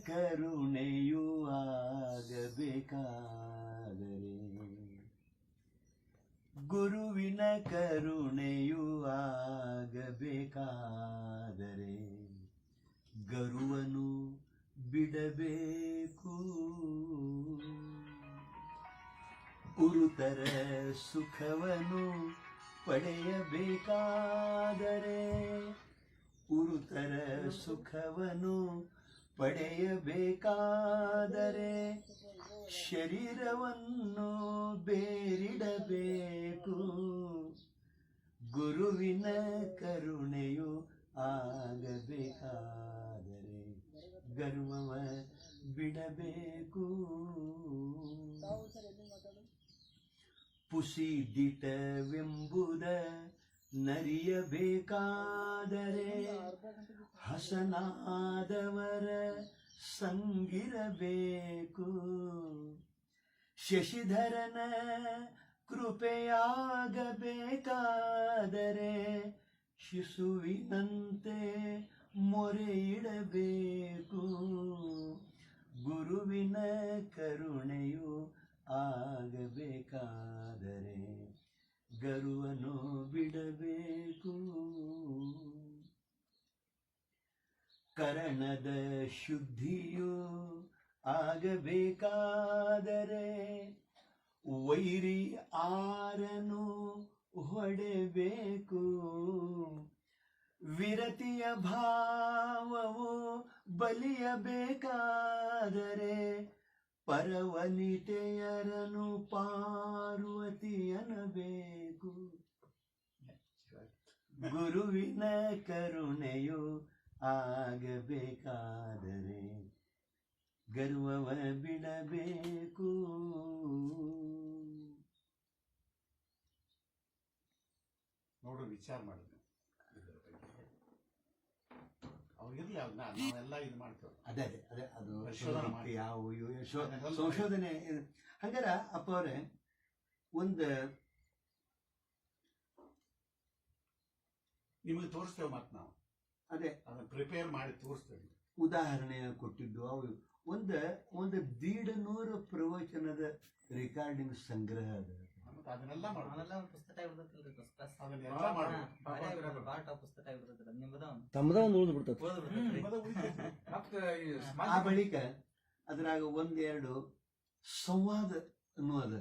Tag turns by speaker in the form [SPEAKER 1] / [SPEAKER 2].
[SPEAKER 1] ಕರುಣೆಯೂ ಆಗಬೇಕಾದರೆ ಗುರುವಿನ ಕರುಣೆಯೂ ಆಗಬೇಕಾದರೆ ಗರುವನು ಬಿಡಬೇಕು. ಗುರುತರ ಸುಖವನ್ನು ಪಡೆಯಬೇಕಾದರೆ ಗುರುತರ ಸುಖವನ್ನು ಪಡೆಯಬೇಕಾದರೆ ಶರೀರವನ್ನು ಬೇರಿಡಬೇಕು. ಗುರುವಿನ ಕರುಣೆಯು ಆಗಬೇಕಾದರೆ ಗರ್ವವ ಬಿಡಬೇಕು. ಪುಸಿದಿಟವೆಂಬುದ ನರಿಯಬೇಕಾದರೆ ಹಸನಾದವರ ಸಂಗಿರಬೇಕು. ಶಶಿಧರನ ಕೃಪೆಯಾಗಬೇಕಾದರೆ ಶಿಶುವಿನಂತೆ ಮೊರೆಯಿಡಬೇಕು. ಗುರುವಿನ ಕರುಣೆಯು ಆಗಬೇಕಾದರೆ ಗರುವನ್ನು ಬಿಡಬೇಕು. ಕರಣದ ಶುದ್ಧಿಯು ಆಗಬೇಕಾದರೆ ವೈರಿ ಆರನು ಹೊಡೆಬೇಕು. ವಿರತಿಯ ಭಾವವು ಬಲಿಯಬೇಕಾದರೆ ಪರವನಿತೆಯರನು ಪಾರ್ವತಿಯನಬೇಕು. ಗುರುವಿನ ಕರುಣೆಯು ಆಗಬೇಕಾದರೆ ಗರ್ವವ ಬಿಡಬೇಕು.
[SPEAKER 2] ನೋಡು, ವಿಚಾರ ಮಾಡಿದ್ವಿ ಅವ್ರಿಗಿರ್ಲಿ, ನಾವೆಲ್ಲ ಇದು ಮಾಡ್ತೇವೆ.
[SPEAKER 1] ಅದೇ ಅದೇ ಅದು ಯಾವ ಸಂಶೋಧನೆ ಹಂಗಾರ ಅಪ್ಪ ಅವರೇ ಒಂದು
[SPEAKER 2] ನಿಮಗೆ ತೋರಿಸ್ತೇವೆ. ಮತ್ತೆ ನಾವು
[SPEAKER 1] ಅದೇ
[SPEAKER 2] ಅದನ್ನ ಪ್ರಿಪೇರ್ ಮಾಡಿ ತೋರಿಸ್ತೇವೆ.
[SPEAKER 1] ಉದಾಹರಣೆ ಕೊಟ್ಟಿದ್ದು ಅವು ಒಂದು 150 ಪ್ರವಚನದ ರೆಕಾರ್ಡಿಂಗ್ ಸಂಗ್ರಹ ಅದ.
[SPEAKER 2] ಅದನ್ನೆಲ್ಲ
[SPEAKER 3] ತಮ್ಮದ ಒಂದು ಉಳಿದು ಬಿಡ್ತದೆ.
[SPEAKER 1] ಆ ಬಳಿಕ ಅದ್ರಾಗ 1-2 ಸಂವಾದ ಅನ್ನೋದು